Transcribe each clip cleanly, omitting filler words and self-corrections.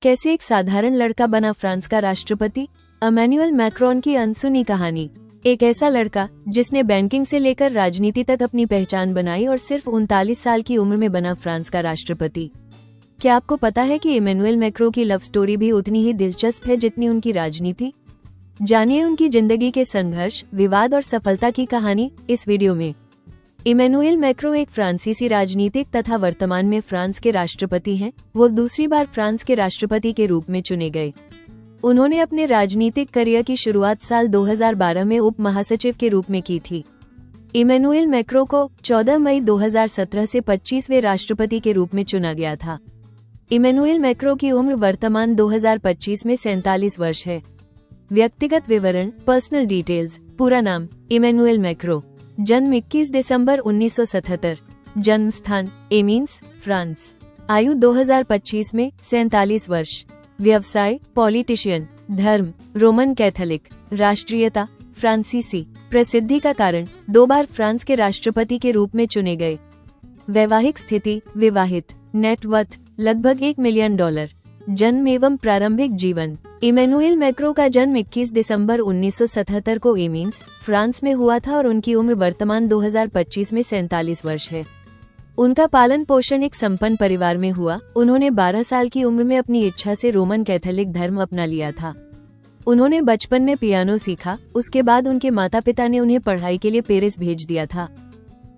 कैसे एक साधारण लड़का बना फ्रांस का राष्ट्रपति। इमैनुएल मैक्रोन की अनसुनी कहानी। एक ऐसा लड़का जिसने बैंकिंग से लेकर राजनीति तक अपनी पहचान बनाई और सिर्फ 39 साल की उम्र में बना फ्रांस का राष्ट्रपति। क्या आपको पता है कि इमैनुएल मैक्रों की लव स्टोरी भी उतनी ही दिलचस्प है जितनी उनकी राजनीति। जानिए उनकी जिंदगी के संघर्ष, विवाद और सफलता की कहानी इस वीडियो में। इमैनुएल मैक्रों एक फ्रांसीसी राजनीतिक तथा वर्तमान में फ्रांस के राष्ट्रपति हैं। वो दूसरी बार फ्रांस के राष्ट्रपति के रूप में चुने गए। उन्होंने अपने राजनीतिक करियर की शुरुआत साल 2012 में उप महासचिव के रूप में की थी। इमैनुएल मैक्रों को 14 मई 2017 से 25वें राष्ट्रपति के रूप में चुना गया था। इमैनुएल मैक्रों की उम्र वर्तमान 2025 में 47 वर्ष है। व्यक्तिगत विवरण, पर्सनल डिटेल्स। पूरा नाम इमैनुएल मैक्रों। जन्म 21 दिसंबर 1977। जन्म स्थान एमिन्स, फ्रांस। आयु 2025 में 47 वर्ष। व्यवसाय पॉलिटिशियन। धर्म रोमन कैथोलिक। राष्ट्रीयता फ्रांसीसी। प्रसिद्धि का कारण 2 बार फ्रांस के राष्ट्रपति के रूप में चुने गए। वैवाहिक स्थिति विवाहित। नेटवर्थ लगभग $1 मिलियन। जन्म एवं प्रारंभिक जीवन। इमैनुएल मैक्रों का जन्म 21 दिसंबर 1977 को एमिन्स, फ्रांस में हुआ था और उनकी उम्र वर्तमान 2025 में 47 वर्ष है। उनका पालन पोषण एक संपन्न परिवार में हुआ। उन्होंने 12 साल की उम्र में अपनी इच्छा से रोमन कैथोलिक धर्म अपना लिया था। उन्होंने बचपन में पियानो सीखा। उसके बाद उनके माता पिता ने उन्हें पढ़ाई के लिए पेरिस भेज दिया था।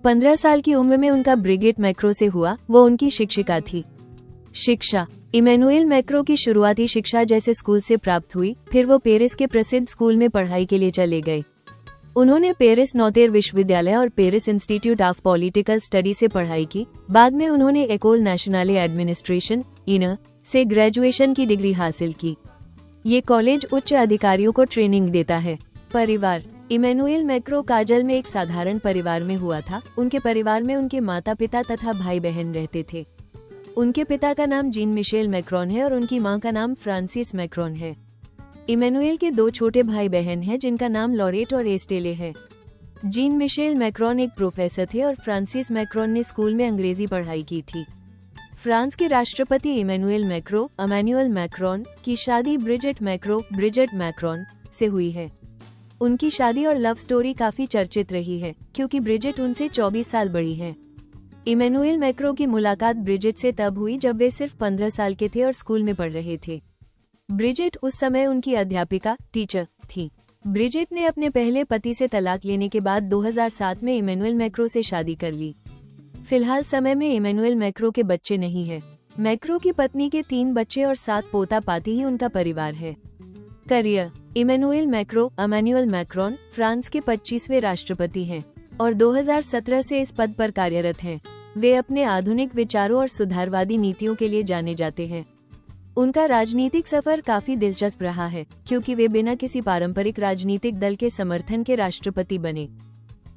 15 साल की उम्र में उनका ब्रिगेट मैक्रों से हुआ। वो उनकी शिक्षिका थी। शिक्षा। इमैनुएल मैक्रों की शुरुआती शिक्षा जैसे स्कूल से प्राप्त हुई, फिर वो पेरिस के प्रसिद्ध स्कूल में पढ़ाई के लिए चले गए। उन्होंने पेरिस नोतेर विश्वविद्यालय और Paris institute of political study से पढ़ाई की। बाद में उन्होंने एकोल नेशनले एडमिनिस्ट्रेशन (INA) से ग्रेजुएशन की डिग्री हासिल की। ये कॉलेज उच्च अधिकारियों को ट्रेनिंग देता है। परिवार। इमैनुएल मैक्रों काजल में एक साधारण परिवार में हुआ था। उनके परिवार में उनके माता पिता तथा भाई बहन रहते थे। उनके पिता का नाम जीन मिशेल मैक्रोन है और उनकी मां का नाम फ्रांसिस मैक्रोन है। इमैनुएल के 2 छोटे भाई बहन हैं जिनका नाम लॉरेट और एस्टेले है। जीन मिशेल मैक्रोन एक प्रोफेसर थे और फ्रांसिस मैक्रोन ने स्कूल में अंग्रेजी पढ़ाई की थी। फ्रांस के राष्ट्रपति इमैनुएल मैक्रोन की शादी ब्रिजेट मैक्रोन से हुई है। उनकी शादी और लव स्टोरी काफी चर्चित रही है क्योंकि ब्रिजेट उनसे 24 साल बड़ी है। इमैनुएल मैक्रों की मुलाकात ब्रिजेट से तब हुई जब वे सिर्फ 15 साल के थे और स्कूल में पढ़ रहे थे। ब्रिजेट उस समय उनकी अध्यापिका टीचर थी। ब्रिजेट ने अपने पहले पति से तलाक लेने के बाद 2007 में इमैनुएल मैक्रों से शादी कर ली। फिलहाल समय में इमैनुएल मैक्रों के बच्चे नहीं है। मैक्रों की पत्नी के 3 बच्चे और 7 पोता पाती ही उनका परिवार है। करियर। इमैनुएल मैक्रोन फ्रांस के 25वें राष्ट्रपति हैं और 2017 से इस पद पर कार्यरत हैं। वे अपने आधुनिक विचारों और सुधारवादी नीतियों के लिए जाने जाते हैं। उनका राजनीतिक सफर काफी दिलचस्प रहा है क्योंकि वे बिना किसी पारंपरिक राजनीतिक दल के समर्थन के राष्ट्रपति बने।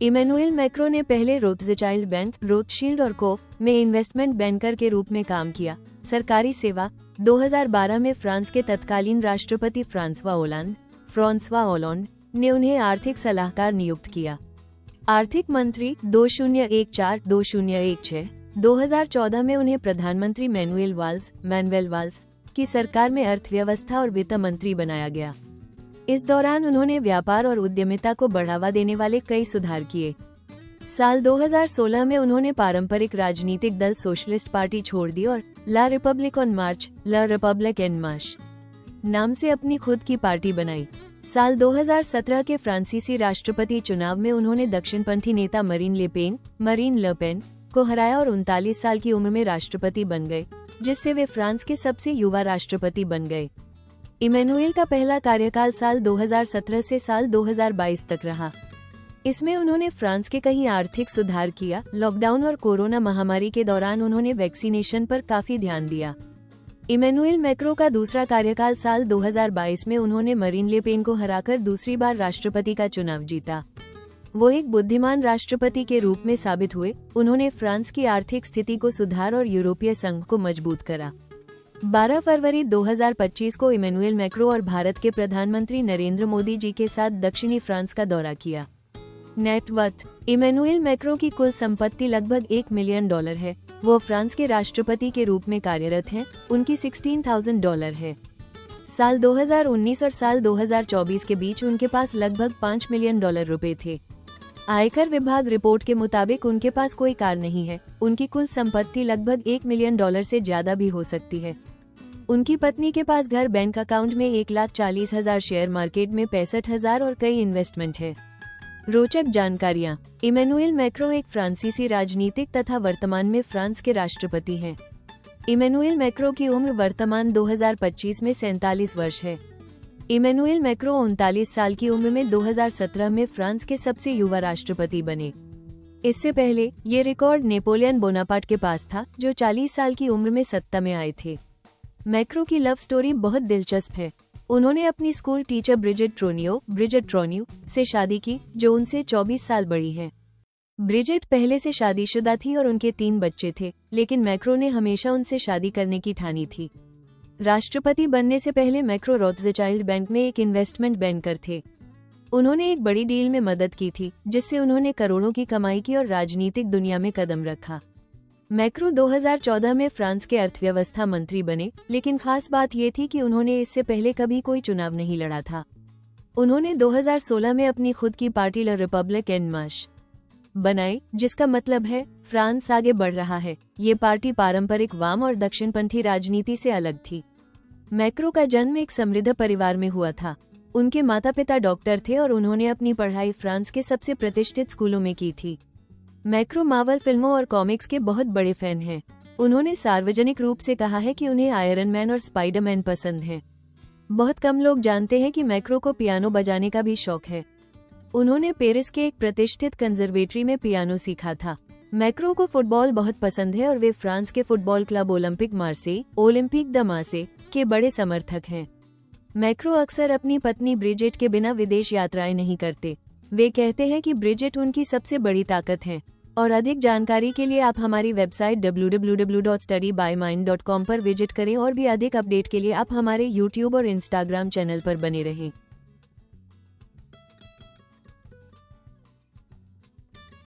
इमैनुएल मैक्रों ने पहले रोथस्चाइल्ड बैंक, रोथशील्ड और को में इन्वेस्टमेंट बैंकर के रूप में काम किया। सरकारी सेवा। 2012 में फ्रांस के तत्कालीन राष्ट्रपति फ्रांसवा ओलांद ने उन्हें आर्थिक सलाहकार नियुक्त किया। आर्थिक मंत्री 2014-2016। 2014 में उन्हें प्रधानमंत्री मैनुएल वाल्स की सरकार में अर्थव्यवस्था और वित्त मंत्री बनाया गया। इस दौरान उन्होंने व्यापार और उद्यमिता को बढ़ावा देने वाले कई सुधार किए। साल 2016 में उन्होंने पारंपरिक राजनीतिक दल सोशलिस्ट पार्टी छोड़ दी और ला रिपब्लिक एन मार्च नाम से अपनी खुद की पार्टी बनाई। साल 2017 के फ्रांसीसी राष्ट्रपति चुनाव में उन्होंने दक्षिणपंथी नेता मरीन ले पेन को हराया और 39 साल की उम्र में राष्ट्रपति बन गए, जिससे वे फ्रांस के सबसे युवा राष्ट्रपति बन गए। इमैनुएल का पहला कार्यकाल साल 2017 से साल 2022 तक रहा। इसमें उन्होंने फ्रांस के कई आर्थिक सुधार किया। लॉकडाउन और कोरोना महामारी के दौरान उन्होंने वैक्सीनेशन पर काफी ध्यान दिया। इमैनुएल मैक्रों का दूसरा कार्यकाल साल 2022 में उन्होंने मरीन ले पेन को हराकर दूसरी बार राष्ट्रपति का चुनाव जीता। वो एक बुद्धिमान राष्ट्रपति के रूप में साबित हुए। उन्होंने फ्रांस की आर्थिक स्थिति को सुधार और यूरोपीय संघ को मजबूत करा। 12 फरवरी 2025 को इमैनुएल मैक्रों और भारत के प्रधानमंत्री नरेंद्र मोदी जी के साथ दक्षिणी फ्रांस का दौरा किया। नेटवर्थ। इमैनुएल मैक्रों की कुल संपत्ति लगभग $1 मिलियन है। वो फ्रांस के राष्ट्रपति के रूप में कार्यरत हैं। उनकी $16,000 है। साल 2019 और साल 2024 के बीच उनके पास लगभग $5 मिलियन रुपए थे। आयकर विभाग रिपोर्ट के मुताबिक उनके पास कोई कार नहीं है। उनकी कुल संपत्ति लगभग $1 मिलियन से ज्यादा भी हो सकती है। उनकी पत्नी के पास घर, बैंक अकाउंट में 1,40,000, शेयर मार्केट में 65,000 और कई इन्वेस्टमेंट है। रोचक जानकारियां। इमैनुएल मैक्रों एक फ्रांसीसी राजनीतिक तथा वर्तमान में फ्रांस के राष्ट्रपति हैं। इमैनुएल मैक्रों की उम्र वर्तमान 2025 में 47 वर्ष है। इमैनुएल मैक्रों 39 साल की उम्र में 2017 में फ्रांस के सबसे युवा राष्ट्रपति बने। इससे पहले ये रिकॉर्ड नेपोलियन बोनापार्ट के पास था, जो 40 साल की उम्र में सत्ता में आए थे। मैक्रों की लव स्टोरी बहुत दिलचस्प है। उन्होंने अपनी स्कूल टीचर ब्रिजिट ट्रोन्यू से शादी की, जो उनसे 24 साल बड़ी है। ब्रिजिट पहले से शादीशुदा थी और उनके 3 बच्चे थे, लेकिन मैक्रों ने हमेशा उनसे शादी करने की ठानी थी। राष्ट्रपति बनने से पहले मैक्रों रोथस्चाइल्ड बैंक में एक इन्वेस्टमेंट बैंकर थे। उन्होंने एक बड़ी डील में मदद की थी, जिससे उन्होंने करोड़ों की कमाई की और राजनीतिक दुनिया में कदम रखा। मैक्रों 2014 में फ्रांस के अर्थव्यवस्था मंत्री बने, लेकिन खास बात ये थी कि उन्होंने इससे पहले कभी कोई चुनाव नहीं लड़ा था। उन्होंने 2016 में अपनी खुद की पार्टी ला रिपब्लिक एन मार्श बनाई, जिसका मतलब है फ्रांस आगे बढ़ रहा है। ये पार्टी पारंपरिक वाम और दक्षिणपंथी राजनीति से अलग थी। मैक्रों का जन्म एक समृद्ध परिवार में हुआ था। उनके माता पिता डॉक्टर थे और उन्होंने अपनी पढ़ाई फ्रांस के सबसे प्रतिष्ठित स्कूलों में की थी। मैक्रों मार्वल फिल्मों और कॉमिक्स के बहुत बड़े फैन हैं। उन्होंने सार्वजनिक रूप से कहा है कि उन्हें आयरन मैन और स्पाइडरमैन पसंद हैं। बहुत कम लोग जानते हैं कि मैक्रों को पियानो बजाने का भी शौक है। उन्होंने पेरिस के एक प्रतिष्ठित कंजर्वेटरी में पियानो सीखा था। मैक्रों को फुटबॉल बहुत पसंद है और वे फ्रांस के फुटबॉल क्लब ओलंपिक द मार्से के बड़े समर्थक हैं। मैक्रों अक्सर अपनी पत्नी ब्रिजिट के बिना विदेश यात्राएं नहीं करते। वे कहते हैं कि ब्रिजिट उनकी सबसे बड़ी ताकत है। और अधिक जानकारी के लिए आप हमारी वेबसाइट www.studybymind.com पर विजिट करें और भी अधिक अपडेट के लिए आप हमारे YouTube और Instagram चैनल पर बने रहें।